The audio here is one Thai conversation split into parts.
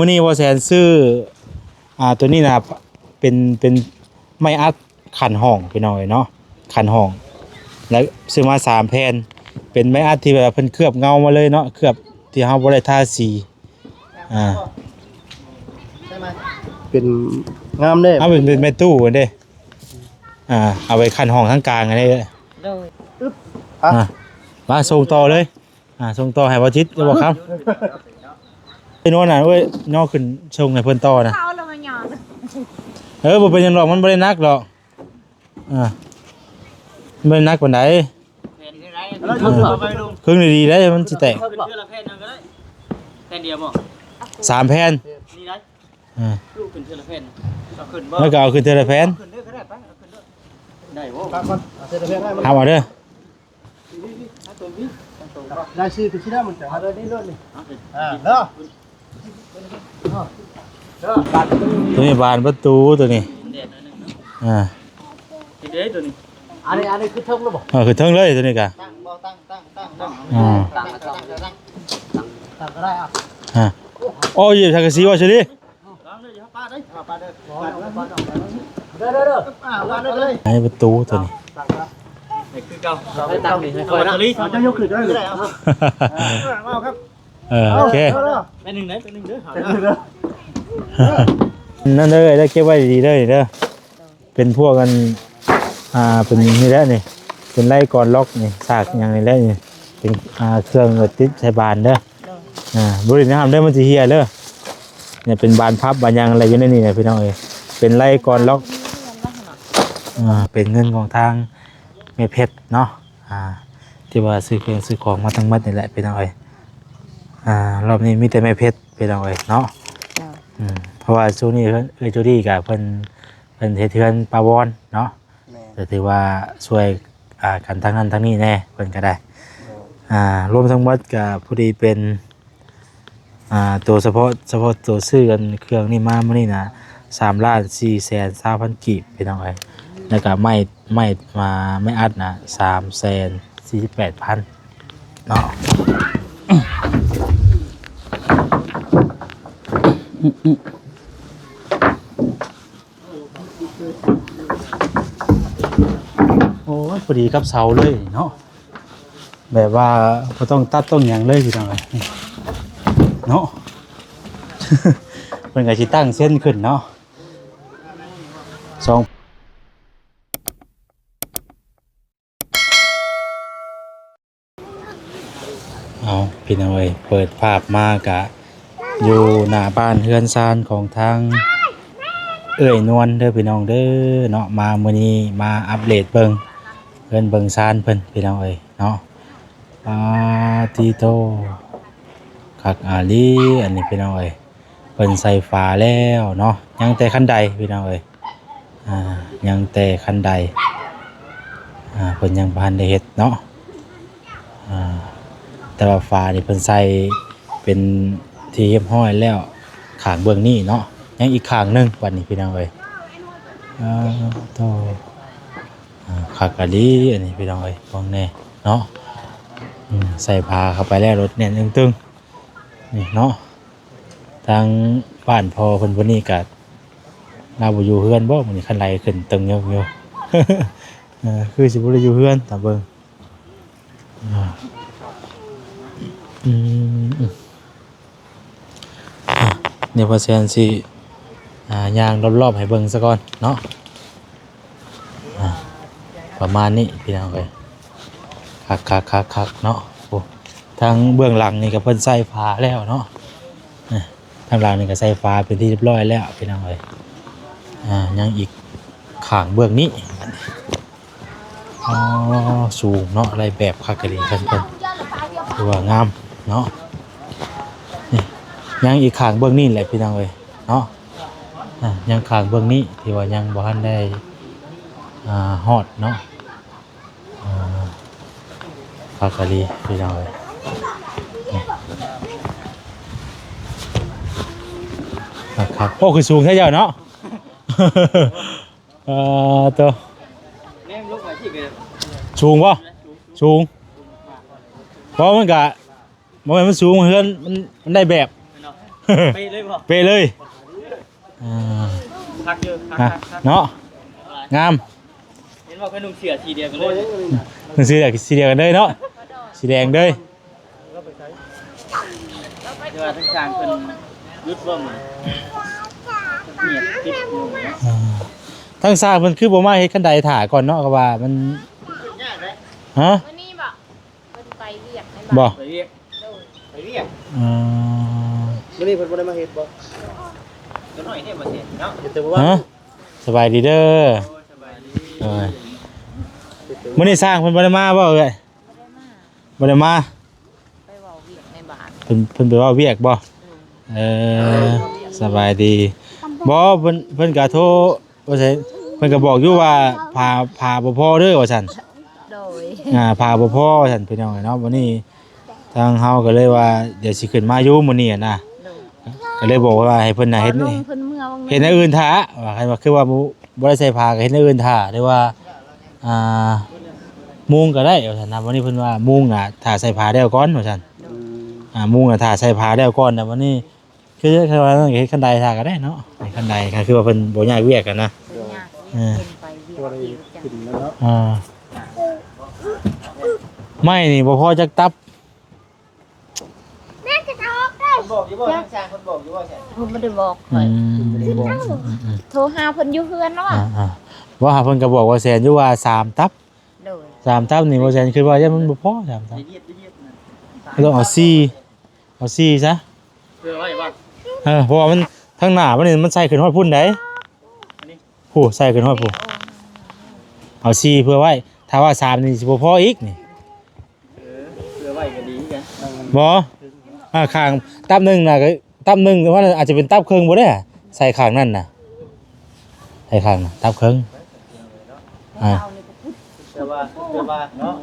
มื้อนี้ว่าแสนซื้อตัวนี้นะเป็นไม้อัดขันห้องพี่น้องเนาะขันห้องแล้วซื้อมา3แผ่นเป็นไม้อัดที่แบบเพิ่นเคลือบเงามาเลยเนาะเคลือบที่เฮาบ่ได้ทาสีเป็นงามเด้เป็นไม้ตู้เด้เอาไว้ขันห้องทั้งกลางอันนี้เลยมาส่งต่อเลยส่งต่อให้บ่จิตจะบอกครับไอ้โน่นน่ะเว้ยย่อขึ้นส่งให้เพิ่นต่อนะเอาลงมาหย่อนบ่เป็นหยังหรอกมันบ่ได้หนักหรอกไม่ได้หนักปานใดครึ่งดีๆได้มันสิแตกแผ่นเดียวบ่3แผ่นนี่ได้ลูกขึ้นเทื่อละแผ่นเอาขึ้นบ่แล้วก็เอาขึ้นเทื่อละแผ่นขึ้นเด้อก็ได้ปะเอาขึ้นเด้อได้บ่เอาเสื้อแพงได้เอาเด้อได้ชื่อคือชื่อได้มันจะหาได้เลิศนี่เด้อตัวนี้บานประตูตัวนี้เด็ดหน่อยนึงเด้ตัวนี้อันนี้คือเทิงแล้วบ่คือเทิงเลยตัวนี้กะตั้งบ่ตั้งตั้งก็ได้โอ้ยสังกะสีว่าซิดิป้าเด้ป้าเด้อเลยให้ประตูตัวนี้นี่คือเก่าให้ตั้งนี่ให้ค่อยนะจะยกขึ้นได้เอาครับโอเคเป็น1เด้เป็น1เด้อนั่นเลยได้เก็บไว้ดีๆเด้อเด้อเป็นพวกกันเป็นนี่แหละนี่เป็นไล่ก่อนล็อกนี่ซากอย่างนี้แหละนี่เป็นเครื่องติดใส่บานเด้อบริษัททำได้มันสิเฮียเด้อเนี่ยเป็นบานพับบานยางอะไรอยู่ในนี่นะพี่น้องเอ้ยเป็นไล่ก่อนล็อกเป็นเงินของทางเมเพชรเนาะที่ว่าซื้อเครื่องซื้อของมาทั้งหมดนี่แหละพี่น้องเอ้ยรอบนี้มีแต่เมเพชรพี่น้องเอ้ยเนาะเพราะว่าช่วงนี้จูดี้กับเพิ่นเฮ็ดเทือนปาวอนเนาะแต่ถือว่าช่วยกันทั้งนั้นทั้งนี้แน่เพิ่นก็ได้รวมทั้งหมดก็พอดีเป็นตัวเฉพาะตัวซื้อกันเครื่องนี่มามื้อนี้นะ3,420,000 กีบพี่น้องเอ้ยแล้วก็ไม่อัดนะ3,48,000เนาะโอ้ยพอดีกับเสาเลยเนาะแบบว่าบ่ต้องตัดต้องหยังเลยพี่น้องเอ้ยเนาะ เพิ่นก็สิตั้งเส้นขึ้นเนาะเอาพี่น้องเอ้ยเปิดภาพมากะอยู่หน้าบ้านเฮือนซานของทางนวลเด้อพี่น้องเด้อเนาะมามื้อนี้มาอัปเดตเบิ่งซานเพิ่นพี่น้องเอ้ยเนาะติโตคักอาลีอันนี้พี่น้องเอ้ยเพิ่นใส่ฝาแล้วเนาะยังแต่คันใดพี่น้องเอ้ยยังแต่คันใดเพิ่นยังบ่ทันได้เฮ็ดเนาะแต่ว่าฝานี่เพิ่นใส่เป็นที่เรียบร้อยแล้วข้างเบื้องนี้เนาะยังอีกข้างนึงวันนี้พี่น้องเอ้ยโตคักอาลีอันนี้พี่น้องเอ้ยมองแน่เนาะใส่ผ้าเข้าไปแล้วรถแน่นตึงๆนี่เนาะทางบ้านพอเพิ่นวันนี้ก็เราบ่อยู่เฮือนบ่มื้อนี้คันไหลขึ้นตึงอยู่คือสิบ่ได้อยู่เฮือนตามเบิ่งเนี่ยพอแซนสิย่างรอบๆให้เบิ่งซะก่อนเนาะประมาณนี้พี่น้องเอ้ยคักเนาะโอ้ทางเบื้องหลังนี่ก็เพิ่นใส่ฝาแล้วเนาะทางหลังนี่ก็ใส่ฝาเป็นที่เรียบร้อยแล้วพี่น้องเอ้ยยังอีกข้างเบื้องนี้สูงเนาะอะไรแบบคักกะลีเพิ่นถือว่างามเนาะนี่ยังอีกข้างเบื้องนี้แหละพี่น้องเอ้ยเนาะยังข้างเบื้องนี้ที่ว่ายังบ่ทันได้ฮอดเนาะคักกะลีพี่น้องเอ้ยครับโอ้คือสูงแท้เจ้าเนาะตัวสูงป่ะสูงเพราะมันกะมันสูงเฮือนมันได้แบบ ไปเลยบ่ เปเลยอ่า คักเยอะคัก อ่ะ คัก เนาะงาม เห็นว่าเพิ่นนุ่งเสื้อสีเดียวกันเลย มันสีเดียวกันเลยเนาะสีแดงเลย เดี๋ยวทั้งช้างเพิ่นยุดบ่มาเหียดติดอยู่เนาะ อ่าทั้งซากมันคือบ่มาเฮ็ดคันใดถ่าก่อนเนาะก็ว่ามันฮะ วันนี้บอกเพิ่นไปเรียกใน บ่ บ้าน ไปเรียกไปเรียก อ่า มื้อนี้เพิ่นบ่ได้มาเฮ็ดบ่ ตัวน้อยเนี่ยมาเสร็จเนาะ แต่ว่า ฮะสบายดีเด้อ โอ้สบายดี เอ้ยมื้อนี้สร้างเพิ่นบ่ได้มาบ่เอ้ย บ่ได้มาบ่ได้มา ไปเว้าเรียกในบ้าน เพิ่นไปเว้าเวียกบ่เออสบายดีบ่เพิ่นก็โทรว่าซั่นเพิ่นก็บอกอยู่ว่าพาบ่พอเด้อว่าซั่น โดย พาบ่พอว่าซั่นพี่น้องเนาะวันนี้ทางเฮาก็เลยว่าเดี๋ยวสิขึ้นมาอยู่มื้อนี้อะนะ โดย ก็เลยบอกว่าให้เพิ่นน่ะเฮ็ด ลงเพิ่นเมื่อวัง เฮ็ดอันอื่นท่าว่าคันว่าคือว่าบ่ได้ใส่ผ้าก็เฮ็ดอันอื่นท่าหรือว่าอ่ามุงก็ได้ว่าซั่นนะวันนี้เพิ่นว่ามุงน่ะถ้าใส่ผ้าแล้วก่อนว่าซั่นมุงน่ะถ้าใส่ผ้าแล้วก่อนแต่วันนี้คือว่าต้องเฮ็ดคันใดท่าก็ได้เนาะให้คันใดก็คือว่าเพิ่นบ่ยากเวียกกันนะ เพิ่นยากเพิ่นไปเรีย ตัว ก นี้ อีกจัง ขึ้นแล้วเนาะ อ่าไม่นี่บ่พอจักตับ คนบอกอยู่บ่ทั้งช้างคนบอกอยู่บ่แซ่ เพิ่นบ่ได้บอก อื ข่อย ม โทรหาเพิ่นอยู่เฮือนแล้ว อ่าว่าเพิ่นก็บอกว่าแสนอยู่ว่า3ตับ โดย 3ตับนี่บ่แสนคือว่ายังมันบ่พอ3ตับ เยียดนะ ก็ต้องเอา4ซะ เพื่อไว้บ่ เพราะว่ามันทางหน้ามันนี่มันใส่ขึ้นฮอดพุ่นได้โหใส่ขึ้นฮอดพุ่นเอา4เพื่อไว้ถ้าว่า3นี่สิบ่พออีกนี่ เพื่อไว้ก็ดีกัน บ่ข้างตับหนึงน่ะก็ตับหนึงแต่ว่าอาจจะเป็นตับครึ่งบ่ได้อะใส่ข้างนั่นน่ะใส่ข้างน่ะตับครึ่ง เอานี่ก็พูด เพื่อว่าเนาะ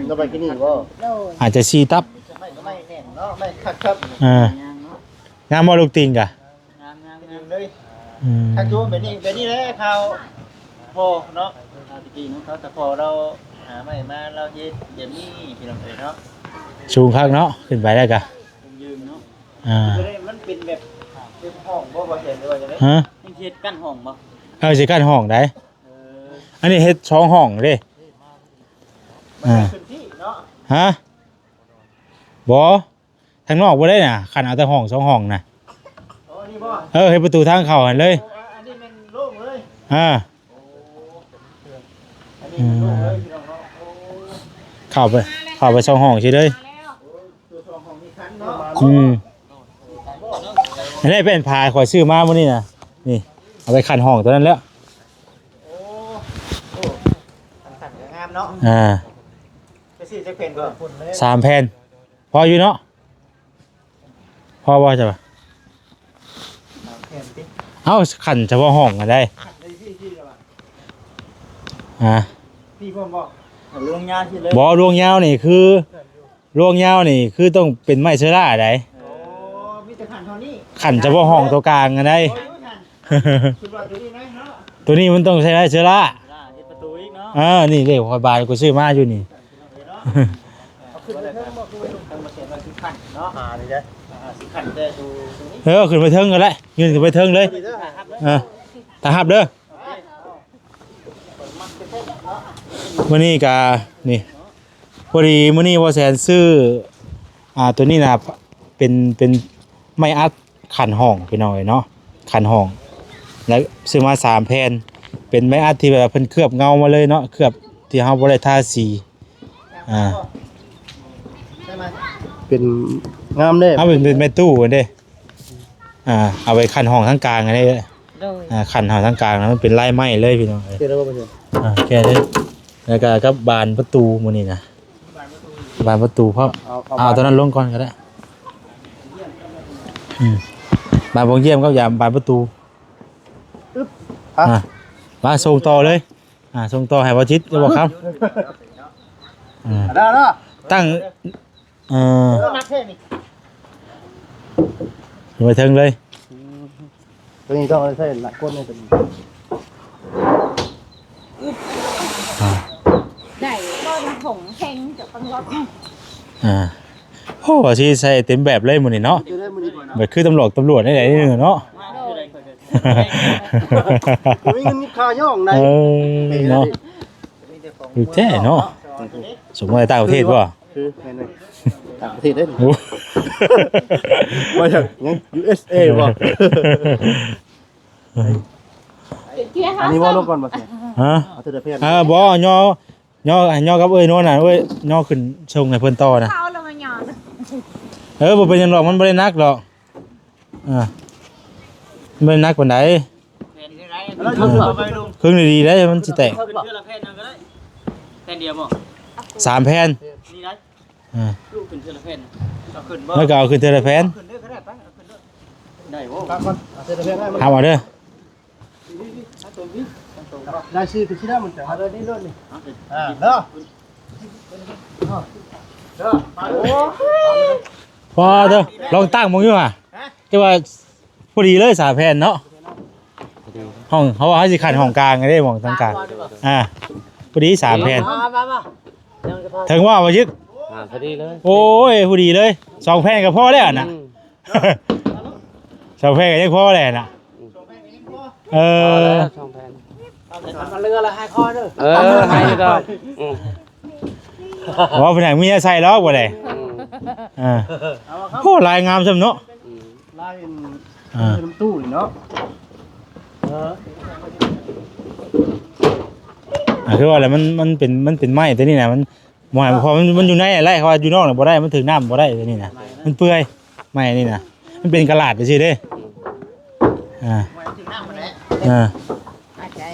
เราไปกินนี่บ่ โดย อาจจะ4ตับ ไม่ก็ไม่แน่นเนาะไม่คักครับ อ่า งามเนาะ งามบ่ลูกติงกะ งามเลย อืม คักอยู่แบบนี้แหละเขาพอเนาะตะกี้เนาะเขาแต่พอเราหาใหม่มาเราเฮ็ดอย่างนี้พี่น้องเอ้ยเนาะ สูงคักเนาะขึ้นไปได้กะ ยืมเนาะ อ่า มันเป็นแบบเป็นห้องบ่เห็นเลยว่าจะได้ ฮะ นี่เฮ็ดกั้นห้องบ่ เอาสิกั้นห้องได้ เออ อันนี้เฮ็ดช่องห้องเด้ มันเป็นพื้นที่เนาะ ฮะบ่ทางนอกบ่ได้น่ะคันเอาแต่ห้องสองห้องน่ะ อ๋อนี่บ่ เฮ็ดประตูทางเข้าหั่นเลย อันนี้มันโล่งเลย อ่า อันนี้มันโล่งเลยพี่น้องเนาะโอ้ เข้าไปช่องห้องสิเลย ตัวสองห้องมีคันเนาะ อืมอันนี้เป็นพายข่อยซื้อมามื้อนี้น่ะนี่เอาไปคันห้องตัวนั้นแล้ว โอ้โอ้ขันงามเนาะ อ่า ไปสิจะเป็นก็ฝุ่นเลย 3แผ่นพออยู่เนาะพอบ่จ้ะบ่ เห็นติ เอ้าคันเฉพาะห้องก็ได้ ได้พี่แล้ว อ่า พี่พ่อบอกลงยาที่เลย บ่รวงยาวนี่คือต้องเป็นไม้เชื้อราได้ โอ้มีแต่ขันเท่านี้ ขันเฉพาะห้องตัวกลางกันได้ โอ้ยขันคือว่าตัวนี้นะเนาะ ตัวนี้มันต้องใช้ไม้เชื้อรา เฮ็ดประตูอีกเนาะ นี่เลขคอยบานกูซื้อมาอยู่นี่ เอาขึ้นไปเพิ่มบ่คือไว้ลงทางมาเสียมาคือขันเนาะนี่เด้อสิขันแต่ดูตรงนี้ ขึ้นไปเทิงกันแล้วยืนขึ้นไปเทิงเลย ดีเด้อครับเด้อ ตาหับเด้อมื้อนี้กะนี่พอดีมื้อนี้ว่าแสนซื้อตัวนี้นะเป็นไม้อัดขันห้องพี่น้อยเนาะขันห้องแล้วซื้อมา3แผ่นเป็นไม้อัดที่แบบเพิ่นเคลือบเงามาเลยเนาะเคลือบที่เฮาบ่ได้ทาสีใอ่าช่ไหม เป็นงามเด้ เอาเป็นไม้ตู้กันเด้เอาไปขันห้องทั้งกลางอันนี้ โดย ขันห้องทั้งกลางนะมันเป็นลายไม้เลยพี่น้องเอ้ย เจอแล้วบ่เพิ่น แค่นี้แล้วก็กับบานประตูมื้อนี้นะบานประตูเพราะเอาตอนนั้นลงก่อนก็ได้บานบงเยี่ยมก็อย่าบานประตูมาส่งต่อเลยส่งต่อให้บ่จิตจะบอกครับ ได้เนาะ ตั้ง นักแค่นี้ ไปเทิงเลย ตัวนี้ต้องใช้หลักก้นในตัวนี้ ได้ก็ผงแข็งจะต้องรถ อ่า โอ้สิใส่เต็มแบบเลยมื้อนี้เนาะ จะได้มื้อนี้ก่อนนะ แบบคือตำรวจได้ไหนนึงเนาะ มีเงินมีค่าย่องใน เออเนาะคือแท้เนาะสมมติต่างประเทศบ่ คือแม่นต่างประเทศเด้ โอ้ มาจากยัง USA บ่อันนี้ว่าลงก่อนบ่สิ ฮะ เอาเทื่อเพชร บ่ย่อกับเอ้ยโน่นน่ะเอ้ยย่อขึ้นชงให้เพิ่นต่อนะ เขาแล้วมาหยอด บ่เป็นหยังหรอกมันบ่ได้หนักหรอกมันบ่ได้หนักปานใด แล้วชนไปลุง เครื่องดีๆได้มันสิแตก ขึ้นเทื่อละแผ่นนึงก็ได้แผ่นเดียวบ่ 3แผ่น นี่ได้ อ่า ลูกขึ้นเทื่อละแผ่นเอาขึ้นบ่ แล้วก็เอาขึ้นเทอละแผ่น ขึ้นเด้อก็ได้ไปเอาขึ้นเด้อได้บ่ กลับก่อนเอาเทื่อเพชรได้มัน เอาเด้อ ได้ชื่อคือที่ได้มันจะเอาเลยนี่รถนี่ เอาขึ้น เด้อ พอเด้อลองตั้งมึงอยู่อ่ะแต่ว่าพอดีเลย3แผ่นเนาะห้องเขาว่าเขาสิขันห้องกลางไงได้หมองตรงกลางพอดี3แผ่นถึงว่าบ่ยึก พอดีเลย โอ้ยพอดีเลย2แผ่นก็พอแล้วน่ะ2แผ่นก็ยังพอแล้วน่ะเออ ช่องแพน มันเรือละให้ข้อเด้อ ให้ก็ ว่าเป็นหยังมีใส่แล้วบ่ได้โอ้ลายงามซำเนาะ ลายน้ำตู้นี่เนาะ คือว่าอะไรมันเป็นไม้ตัวนี้น่ะมันหมายพอมันอยู่ในไรเขาว่าอยู่นอกน่ะบ่ได้มันถึงน้ำบ่ได้ตัวนี้น่ะมันเปื่อยไม้นี่น่ะมันเป็นกระดาษไปซื่อเด้ถึงน้ำมาแล้ว อาจจะ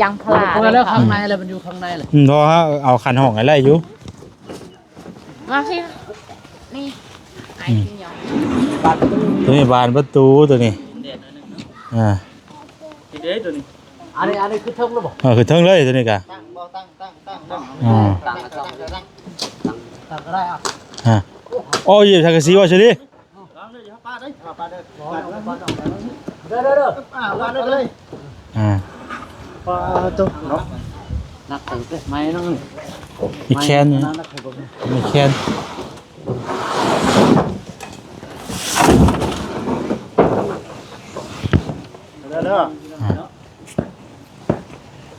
ยังพลา แล้วข้างในอะไรมันอยู่ข้างในเลย พอเอาขันห้องอะไรอยู่ มาสินี่ไอ้ที่หยอด ตัวนี้บานประตูตัวนี้ เด็ดหน่อยนึง อ่า ทีเด็ดตัวนี้ อันนี้คือเทิงหรือเปล่า คือเทิงเลยตัวนี้กะ ตั้งบ่ตั้ง ต่างก็ได้อ่ะ โอ้ยทางกะสีว่าชิลิ ตั้งเลยอย่าป้าได้ป้าเด้อ เด้อ ป้าเด้อเลย ปลาตุ๊เนาะ นักเตะไม่น้อง มีแคนมีแคน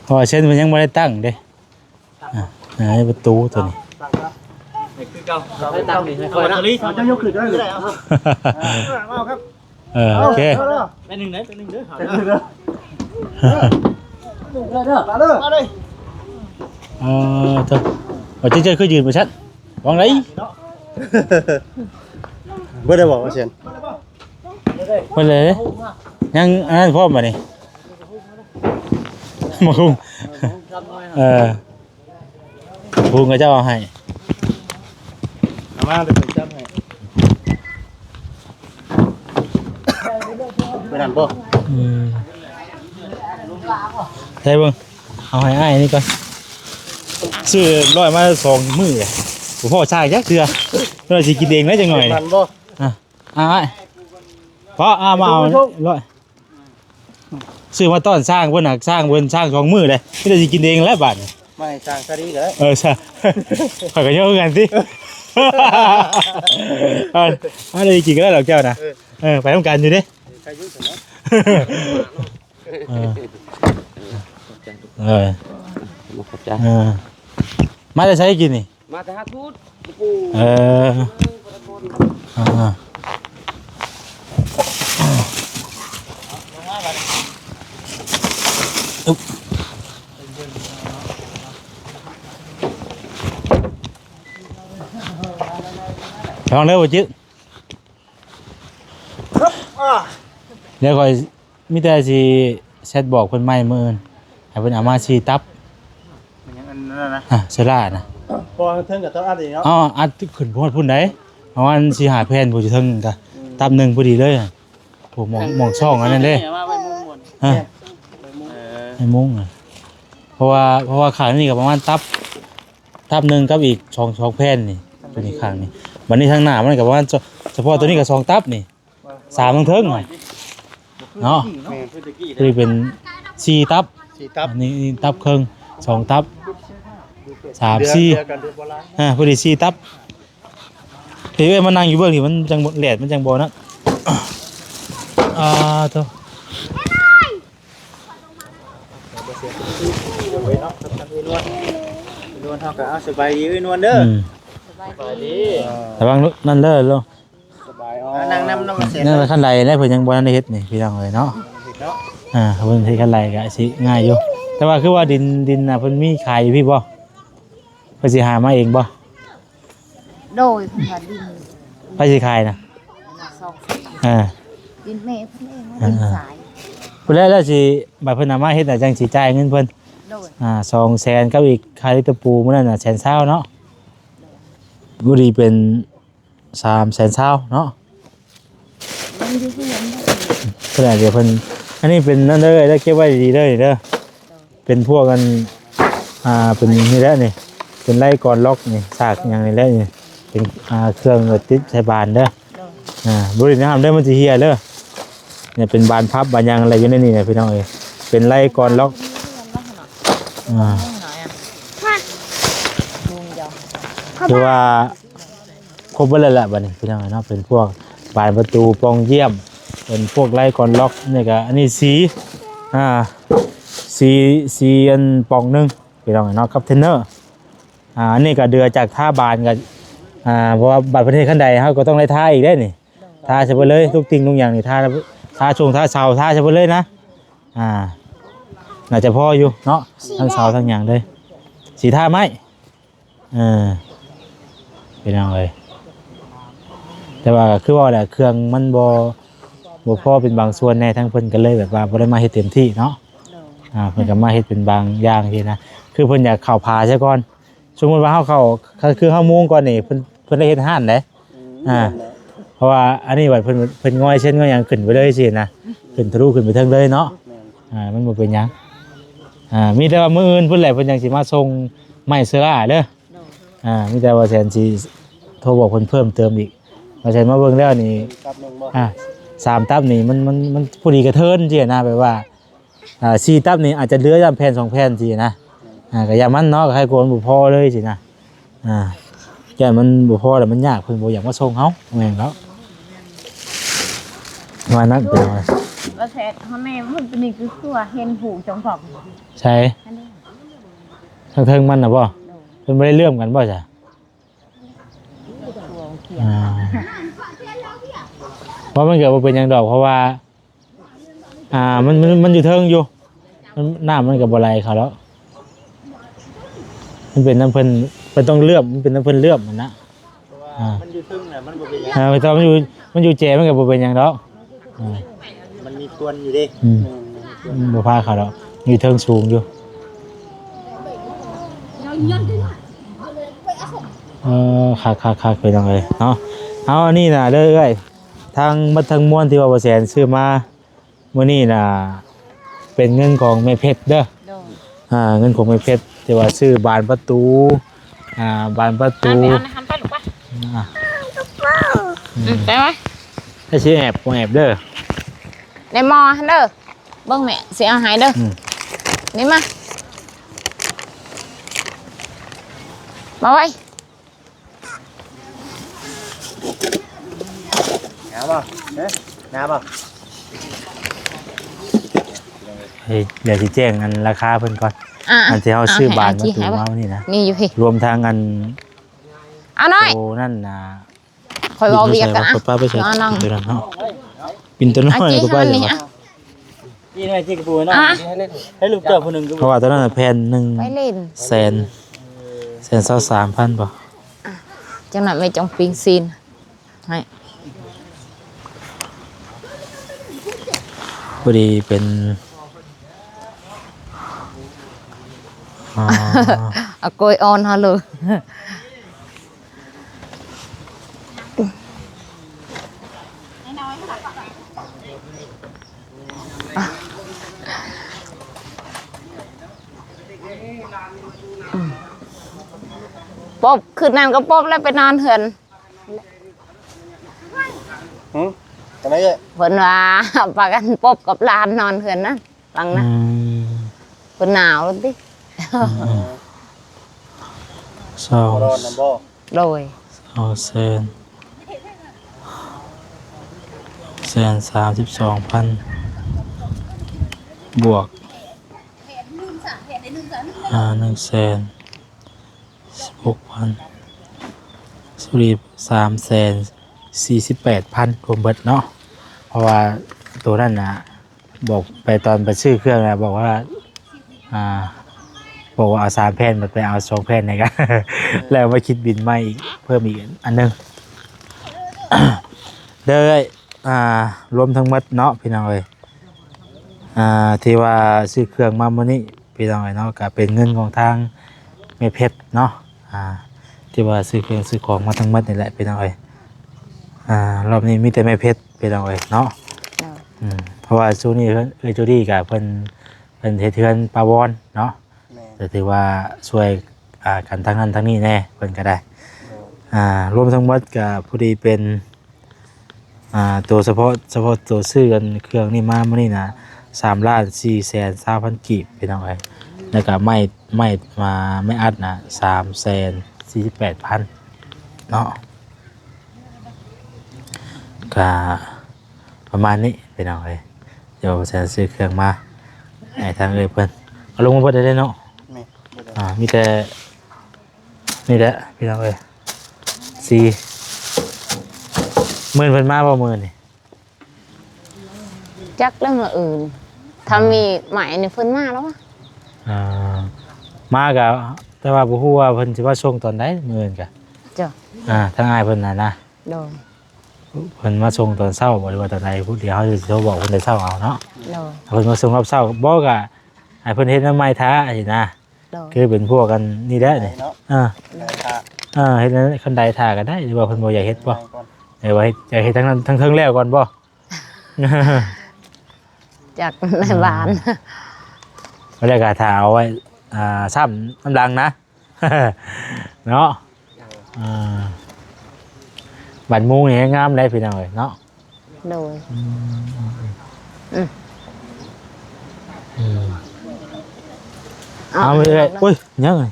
พอเช่นมันยังไม่ได้ตั้งเด้ประตูตัวนี้ คือเก่า ให้ตั้งนี่ให้ค ค อ อย ย นะ นะลิ จะยกขึ้นได้เลย เอาครับ โอเค เป็นหนึ่งเด้อเป็นหนึ่งเด้อ เด้อ มาเด้อมาเลย ตัวเจ๊คือยืนมาชัดวางไหน เบ่ได้บอกว่าเช่น ไปเลยยังอันนั้นพ่อมานี่มาคุ้งคุ้งก็จะเอาให้ มาเดี๋ยวผมจับให้ไปนั่นบ่ ใช่เบิ่งเอาให้อ้ายนี่ก่อนซื้อร้อยมา2มื้อเลยผมพ่อชายจักเทื่อเราสิกินเองได้จังหน่อย นั่นบ่ อ้ายเพราะมาเอาร้อยซื้อมาต้อนสร้างเพิ่นน่ะสร้างเพิ่นสร้าง2มื้อเลยไม่ได้สิกินเองแล้วบาดนี้ ไม่สร้างซะดีก็ได้ ใช่ข้อยก็เยอะกันสิเอาเลยกินก็ได้หรอกแก้วนะไปทำการอยู่ดิ ใครยุ่งเนาะ ขอบใจ มาจะใช้กินนี่ มาแต่หาทูตปู ลองเร็วจิ๊ดเดี๋ยวก่อนมีแต่สิแชทบอกเพิ่นใหม่มื้ออื่นให้เพิ่นเอามาสิตับ มันยังอันนั้นนะ เสยล่านะ พอเทิงกับต้นอัดอีกเนาะ อัดขึ้นพุ่นได้เอาอันสิหาแผ่นผู้สิถึงก็ตับ1พอดีเลยผู้มองช่องอันนั้นเด้ มาไปมุมบน ให้มุ้งเพราะว่าข้างนี้ก็ประมาณตับหนึ่งกับอีก2แผ่นนี่ตัวนี้ข้างนี้บัดนี้ทางหน้ามันก็ประมาณเฉพาะตัวนี้ก็2ตับนี่3ทางเทิงเนาะตัวนี้เป็น4ตับ สีตับ อันนี้ตับครึ่ง2ตับ3 4 กันเดือนโบราณ พอดี4ตับ เฮ้ยมันนั่งอยู่เบื้องที่มันจังแหลดมันจังบ่นะโต เนาะทำนวลเท่ากับเอาสบายดีนวลเด้อสบายดี ระวังนั่นเด้อลง สบายนั่งนำน้องเสร็จ นั่นขั้นไรแล้วเพิ่นยังบ่ทันได้เฮ็ดนี่พี่น้องเอ้ยเนาะ เนาะ เพิ่นเฮ็ดขั้นไรก็สิง่ายอยู่แต่ว่าคือว่าดินน่ะเพิ่นมีขายอยู่พี่บ่เพิ่นสิหามาเองบ่ โดยเพิ่นว่าดิน ไปสิขายน่ะ สอง ดิน แม่เพิ่นเองว่าดินสาย เพิ่นแล้วสิบัดเพิ่นเอามาเฮ็ดน่ะจังสิจ่ายเงินเพิ่น โดย 200,000กับอีกค่าลิตรปูมื้อนั้นน่ะ120,000เนาะบุรีเป็น320,000เนาะ มันอยู่ที่ยังบ่ เพิ่นอาจจะเพิ่นอันนี้เป็นนั่นเด้อได้เก็บไว้ดีๆเด้อนี่เด้อเป็นพวกกันเป็นนี่แหละนี่เป็นไล่กรล็อกนี่ซากอย่างนี้แหละนี่เป็นเครื่องติดใส่บานเด้อบ่ได้น้ำเด้อมันสิเหี่ยเด้อเนี่ยเป็นบานพับบานยางอะไรอยู่ในนี่เนี่ยพี่น้องเอ้ยเป็นไล่กรล็อกคือว่าครบเบิดแล้วแหละบัดนี้พี่น้องเนาะเป็นพวกบานประตูปองเยี่ยมเป็นพวกไล่กรล็อกนี่ก็อันนี้สีอันปองนึงพี่น้องเนาะกับเทนเนอร์อันนี้ก็เดือจากท่าบานก็เพราะว่าบัตรประเทศขั้นใดเขาก็ต้องได้ท่าอีกได้นี่ท่าเฉพาะเลยทุกสิ่งทุกอย่างนี่ท่าชงท่าเสาท่าเฉพาะเลยนะน่าจะพออยู่เนาะทั้งเสาทั้งอย่างเลยสีท่าไหมพี่น้องเลยแต่ว่าคือว่าแหละเครื่องมันบ่พอเป็นบางส่วนในทั้งเพิ่นกันเลยแบบว่าบ่ได้มาเฮ็ดเต็มที่เนาะเพิ่นก็มาเฮ็ดเป็นบางอย่างที่นะคือเพิ่นอยากเข้าพาซะก่อนสมมุติว่าเฮาเข้าคือเฮามุงก่อนนี่เพิ่นได้เฮ็ดห้านเด้เพราะว่าอันนี้ว่าเพิ่นง่อยเช่นง่อยหยังขึ้นไปเลยสินะขึ้นทะลุขึ้นไปเทิงเลยเนาะมันบ่เป็นหยังมีแต่ว่ามื้ออื่นเพิ่นแหละเพิ่นยังสิมาส่งไม้เสื้อเด้อมีแต่ว่าแสนสิโทรบอกเพิ่นเพิ่มเติมอีกว่าแสนมาเบิ่งแล้วนี่3ตับนี่มันพอดีกระเทินสินะแบบว่า4ตับนี่อาจจะเหลือแผ่น2แผ่นสินะก็อย่ามันเนาะก็ให้โกนบ่พอเลยสินะแกมันบ่พอแล้วมันยากเพิ่นบ่อยากมาส่งเฮาแม่นแล้วว่านั้นเป็นว่า ว่าแท้เฮาแม่มันเป็นนี่คือว่าเห็นผูกจงพอก ใช่ทางเทิงมันน่ะบ่เพิ่นบ่ได้เลื่อมกันบ่จ้ะเพราะมันเกิดบ่เป็นหยังดอกเพราะว่ามันอยู่เทิงอยู่น้ำมันก็บ่ไหลเขาแล้วมันเป็นน้ำเพิ่นต้องเลื่อมมันเป็นน้ำเพิ่นเลื่อมมันนะมันอยู่ทึ่งน่ะมันบ่เป็นหยัง ไม่ต้องมันอยู่เจมันก็บ่เป็นหยังดอกมันมีควนอยู่ดิ บ่พาเขาดอกอยู่เทิงสูงอยู่คักไปจังเลยเนาะเอาอันนี้น่ะเด้อเอ้ยทางบัดทางม่วนที่ว่าบ่แสนซื้อมามื้อนี้น่ะเป็นเงินของแม่เพชรเด้อเงินของแม่เพชรที่ว่าซื้อบานประตูบานประตูไปไหม ถ้าสิแอบเด้อ ในหม้อหั่นเด้อเบิ่งแม่สิเอาให้เด้อนี่มาไว้ น้ำบ่น้ำบ่ เฮ้ยเดี๋ยวสิแจ้งอันราคาเพิ่นก่อนอันที่เฮาซื้อบานประตูมานี่นะ นี่อยู่พี่ รวมทางอัน เอาหน่อย โอ้นั่นน่ะ คอยเว้าเวียกกันอ่ะ ป้าไปใส่ เอาน้อง ตัวนั้นเนาะปินตัวน้อยก็ป้าสิว่า นี่หน่อยที่กระปูเนาะให้ลูกเจ้าผู้นึงก็ เพราะว่าตัวนั้นน่ะแผ่นหนึ่ง ไปเล่น 123,000บ่ จังหน่อยไม่จงปิงซีนให้ พอดีเป็นเอาโกยออนเฮาเลยปบคืนนั้นก็ปบแล้วไปนอนเหือน อะไรเอ่ย เพิ่นว่าปากันปบกับหลานนอนเหือนนะฟังนะเพิ่นหนาวแล้วติ เศร้า ร้อนน้ำบ่ โดย เศร้าแสน 132,000บวก116,000สุริ348,000รวมเบิดเนาะเพราะว่าตัวนั้นนะบอกไปตอนไปซื้อเครื่องนะบอกว่าบอกว่าเอา3แผ่นมาไปเอา2แผ่นในกัน แล้วมาคิดบินใหม่อีกเพิ่มอีกอันนึง เด้อรวมทั้งหมดเนาะพี่น้องเอ้ยที่ว่าซื้อเครื่องมามื้อนี้พี่น้องเอ้ยเนาะก็เป็นเงินของทางแม่เพชรเนาะที่ว่าซื้อเครื่องซื้อของมาทั้งหมดนี่แหละพี่น้องเอ้ยรอบนี้มีแต่แม่เพชรพี่น้องเอ้ยเนาะเพราะว่าช่วงนี้จูดี้กับเพิ่นเฮ็ดเทือนปาวอนเนาะแต่ถือว่าช่วยกันทั้งนั้นทั้งนี้แน่เพิ่นก็ได้รวมทั้งหมดก็พอดีเป็นตัวเฉพาะตัวซื้อกันเครื่องนี่มามื้อนี้นะ3,420,000 กีบพี่น้องเอ้ยแล้วก็ไม่อัดนะ3,48,000เนาะก็ประมาณนี้พี่น้องเอ้ยเดี๋ยวจะซื้อเครื่องมาให้ทางเอ้ยเพิ่นเอาลงมาเพิ่นได้เนาะมีแต่นี่แหละพี่น้องเอ้ย10,000เพิ่นมาบ่มื้อนี่ จักแล้วมาอื่นถ้ามีหมายนี่เพิ่นมาแล้ววะ มาก็แต่ว่าบ่ฮู้ว่าเพิ่นสิว่าส่งตอนใดมื้อนี้ก็ จ้ะ ทางอ้ายเพิ่นน่ะนะ โดย เพิ่นมาส่งตอนเช้าบ่หรือว่าตอนใดผู้เดียวเฮาสิโทรบอกเพิ่นได้เช้าเอาเนาะ โดย เพิ่นมาส่งรอบเช้าบ่ก็ให้เพิ่นเฮ็ดน้ำไม้ท้าสินะ โดย คือเป็นพวกกันนี่แหละนี่ เนาะ อ่า ได้ค่ะ เฮ็ดนั้นคันใดท่าก็ได้หรือว่าเพิ่นบ่อยากเฮ็ดบ่เอ้ยว่าอยากเฮ็ดทั้งนั้นทั้งเทิงแล้วก่อนบ่ จากในบ้าน บ่ได้ก็ท่าเอาไว้ซ้ำน้ำลังนะ เนาะบัดมุงนี่งามเลยพี่น้องเอ้ยเนาะ โดย เอาไปเลยอุ้ยยังไง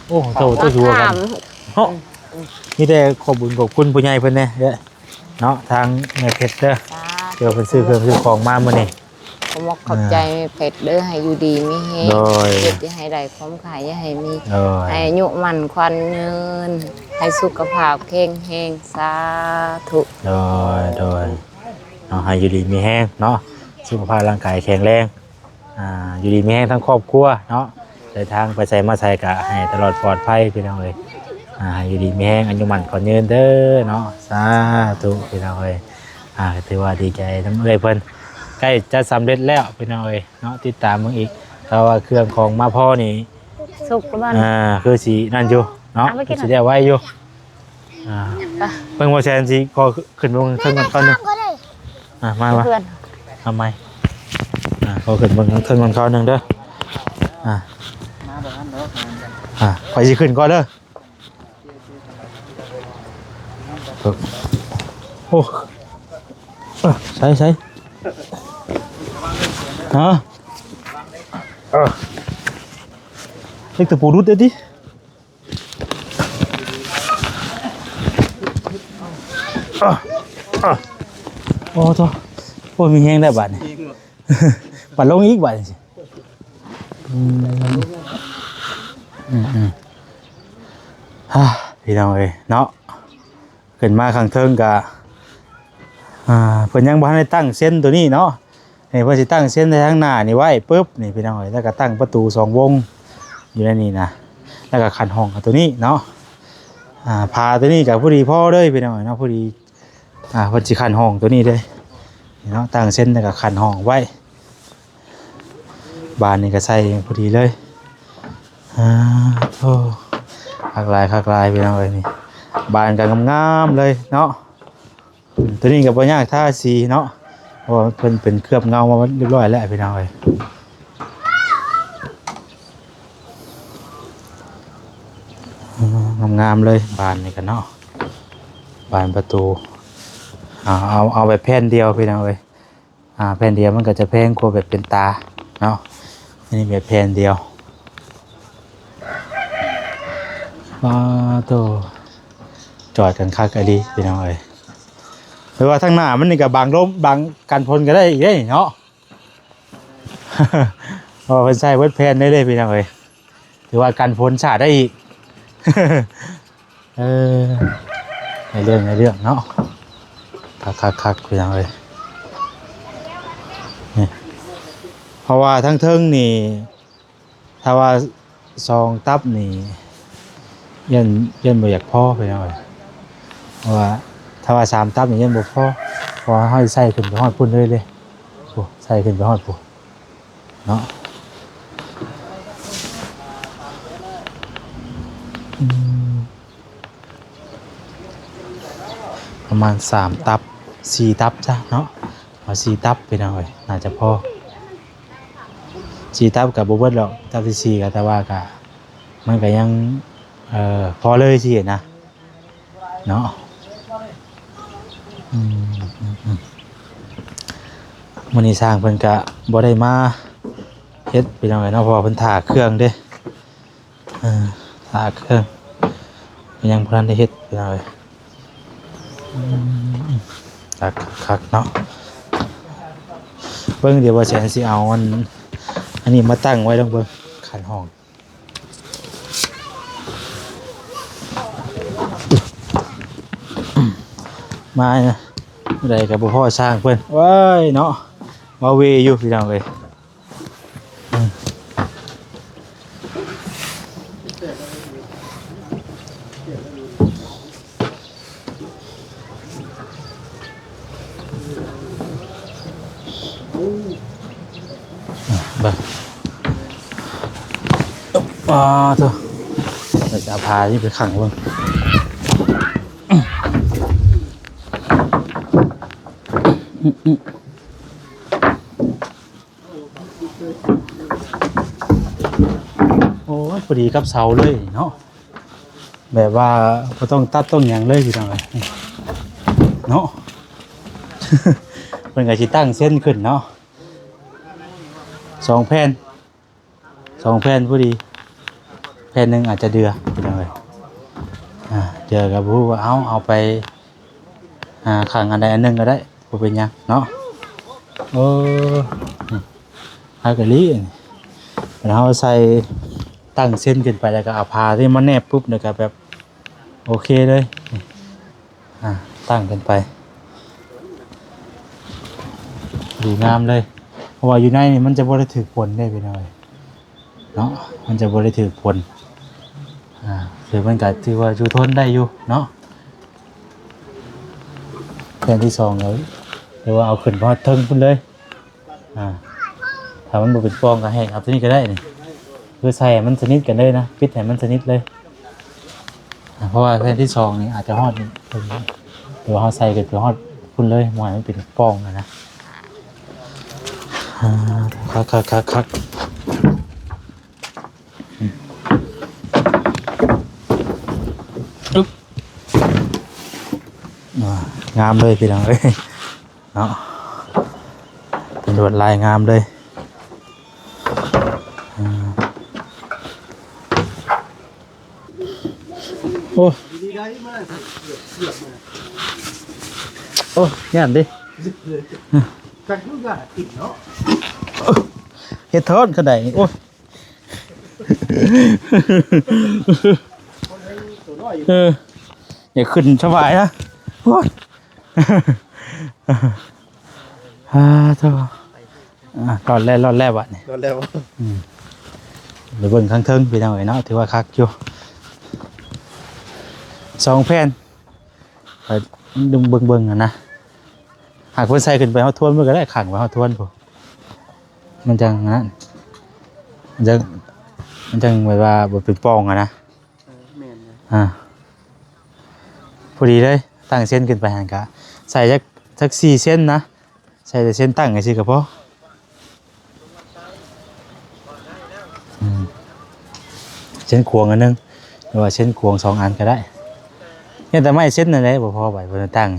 โอ้โตชัวกันเนาะนี่ได้ขอบคุณผู้ใหญ่เพิ่นแน่เด้อเนาะทางแม่เพชรเด้อเดี๋ยวเพิ่นซื้อเครื่องซื้อของมามื้อนี้ ขอบขอบใจเผ็ดเด้อให้อยู่ดีมีเฮง โดย เฮ็ดอย่าให้ได้ความขายอย่าให้มี โดย ให้อายุมันควันเงินให้สุขภาพแข็งแรงสาธุ โดยเนาะให้อยู่ดีมีแห้งเนาะสุขภาพร่างกายแข็งแรงอยู่ดีมีแห้งทั้งครอบครัวเนาะเดินทางไปใส่มาใส่กะให้ตลอดปลอดภัยพี่น้องเอ้ยอยู่ดีมีแห้งอายุมันขอยืนเด้อเนาะสาธุพี่น้องเอ้ยถือว่าดีใจน้ำเอ้ยเพิ่นใกล้จะสำเร็จแล้วพี่น้องเอ้ยเนาะติดตามมึงอีกเพราะว่าเครื่องของมาพ่อนี่ สุขบ้าน คือสีนั่นอยู่เนาะคือสีได้ไว้อยู่เพิ่งว่าแซนสีพอขึ้นลงเพิ่งก่อนนึงมา เพื่อน ทำไมพอขึ้นเพิ่งก่อนนึงเด้อมาแบบนั้นเนาะ ไปสิขึ้นก่อนเด้อโอ้ใช่เล็กตะปูรุดเด็ดดิโอ้โหโอ้มีแห้งได้บาทนี่ปัดลงอีกบาทสิพี่น้องเอ้ยเนาะขึ้นมาข้างเทิงกะเพิ่นยังบ่ทันได้ตั้งเส้นตัวนี้เนาะนี่เพิ่นสิตั้งเส้นในทางหน้านี่ไว้ปึ๊บนี่พี่น้องเอ้ยแล้วก็ตั้งประตู2วงอยู่ในนี้นะแล้วก็ขันห้องตัวนี้เนาะพาตัวนี้กับผู้ดีพ่อเด้อพี่น้องเอ้ยเนาะผู้ดีเพิ่นสิขันห้องตัวนี้เด้นี่เนาะตั้งเส้นแล้วก็ขันห้องไว้บานนี่ก็ใส่ผู้ดีเลยโอ้คักลายพี่น้องเอ้ยนี่บานก็งามๆเลยเนาะตัวนี้ก็บ่ยากท่าสีเนาะเพราะเพิ่นเป็นเคลือบเงามาเรียบร้อยแล้วพี่น้องเอ้ยงามๆเลยบานนี่กันเนาะบานประตูเอาแบบแผ่นเดียวพี่น้องเอ้ยแผ่นเดียวมันก็จะแพงกว่าแบบเป็นตาเนาะอันนี้แบบแผ่นเดียวโตจอดกันคักอะดีพี่น้องเอ้ย รือว่าทางหน้ามันนี่ก็บางลมบางกันพลก็ได้อีกเด้เนาะ เพราะว่าเพิ่นใช้เบิดแผ่นได้เลยพี่น้องเอ้ยถือว่ากันพลชาติได้อีก เออในเรื่องเนาะคักพี่น้องเอ้ยนี่เพราะว่าทั้งเทิงนี่ถ้าว่าซองตับนี่ยันบ่อยากพอพี่น้องเอ้ยเพราะว่าถ้าว่า3ตับนี่ยันบ่พอเพราะให้ใส่ขึ้นไปฮอดพุ่นเลยโอ้ใส่ขึ้นไปฮอดพุ่นเนาะประมาณ3ตับ4ตับจ้ะเนาะเอา4ตับไปหน่อยน่าจะพอ4ตับกับบ่เบิดหรอกตับที่4ก็แต่ว่าก็มันก็ยังพอเลยสินะเนาะมื้อนี้สร้างเพิ่นก็บ่ได้มาเฮ็ดไปหน่อยเนาะเพราะว่าเพิ่นถากเครื่องเด้ถากเครื่องยังบ่ทันได้เฮ็ดไปหน่อยคักเนาะเบิ่งเดี๋ยวว่าแสนสิเอาอันนี้มาตั้งไว้ลงเบิ่งขันห้องมานะได้กับพ่อสร้างเพิ่นว้ายเนาะมาเวอยู่พี่น้องเลยเถอะเราจะพาที่ไปขังเบิ่งโอ้ยพอดีกับเสาเลยเนาะแบบว่าบ่ต้องตัดต้นหยังเลยพี่น้องเอ้ยเนาะ เพิ่นก็สิตั้งเส้นขึ้นเนาะ2 แผ่นพอดีแผ่นหนึงอาจจะเดือพี่น้องเอ้ยเดือก็บ่รู้ว่าเอาไปข้างอันใดอันหนึงก็ได้บ่เป็นหยังเนาะฮากะลีแล้วเราใส่ตั้งเส้นขึ้นไปแล้วก็เอาผ้าที่มันแนบปุ๊บเนี่ยก็แบบโอเคเลยตั้งขึ้นไปดูงามเลยเพราะว่าอยู่ในนี่มันจะบ่ได้ถือฝนได้ไปหน่อยเนาะมันจะบ่ได้ถือฝนคือมันก็ถือว่าอยู่ทนได้อยู่เนาะแผ่นที่2แล้วเดี๋ยวว่าเอาขึ้นพอดเทิงพุ่นเลยถ้ามันบ่เป็นฟองก็ให้เอาตัวนี้ก็ได้นี่คือใส่มันสนิทกันเลยนะปิดให้มันสนิทเลยเพราะว่าแผ่นที่2นี่อาจจะฮอดนี่เดี๋ยวเฮาใส่ก็คือฮอดพุ่นเลยบ่ให้มันเป็นฟองนะคักอึ๊บงามเลยพี่น้องเอ้ยเนาะเป็นลวดลายงามเลยโอ้โอ้ย่านดิจักลูกอ่ะติดเนาะ เฮ็ดทอดก็ได้โอ้ยอย่าขึ้นสบายนะโอ้ยเท่ารอดแล้วบัดนี่ รอดแล้ว หรือเบิ่งข้างเทิงพี่น้องเอ้ยเนาะถือว่าคักอยู่2 แผ่นไปดึงเบิ่งนะหากเพิ่นใส่ขึ้นไปเฮาทวนมันก็ได้ขังไว้เฮาทวนพุ่นมันจังนั้นมันจังแบบว่าบ่เป็นปองนะแม่นพอดีเลยตั้งเส้นขึ้นไปหั่นก็ใส่จัก4 เส้นนะใส่แต่เส้นตั้งจังซี่ก็พอเส้นควงอันนึงหรือว่าเส้นควง2 อันก็ได้เนี่ยแต่ไม่เส้นนั่นแหละบ่พอไปบ่ตั้ง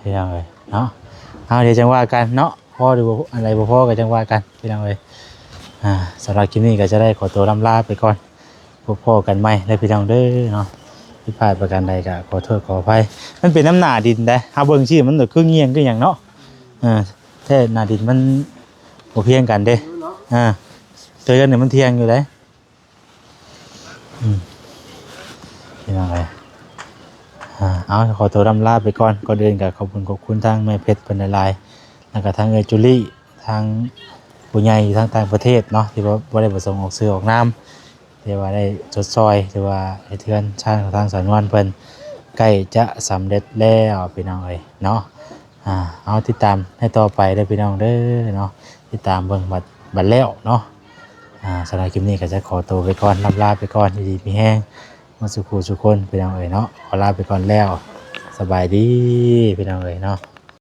พี่น้องเอ้ยเนาะเดี๋ยวจังว่ากันเนาะพ่อหรืออะไรบ่พ่อก็จังว่ากันพี่น้องเอ้ยสำหรับคลิปนี้ก็จะได้ขอตัวลำลาไปก่อนพบกันใหม่ในพี่น้องเด้อเนาะ ผิดพลาดประการใดก็ขอโทษขออภัยมันเป็นน้ำหนาดินได้เฮาเบิ่งชื่อมันก็คือเงียงคือหยังเนาะแท้หน้าดินมันบ่เพียงกันเด้เจอกันเนี่ยมันเที่ยงอยู่เด้เป็นยังไงเอาขอตัวรำลาไปก่อนก่อนเดินกับขอบคุณทางแม่เพชรเพิ่นหลายๆแล้วก็ทางเอจูลี่ทางผู้ใหญ่ทางต่างประเทศเนาะที่ว่าบ่ได้ประสงค์ออกสื่อออกนามที่ว่าได้จดซอยที่ว่าให้เทือนชาติของทางสารวันเพิ่นใกล้จะสำเร็จแล้วพี่น้องเอ้ยเนาะเอาติดตามให้ต่อไปเด้อพี่น้องเด้อเนาะติดตามเบิ่งบัดแล้วเนาะสำหรับคลิปนี้ก็จะขอตัวไปก่อนลำลาไปก่อนดีๆมีแห้งมาสุขสุขคนพี่น้องเอ๋ยเนาะขอลาไปก่อนแล้วสบายดีพี่น้องเอ๋ยเนาะ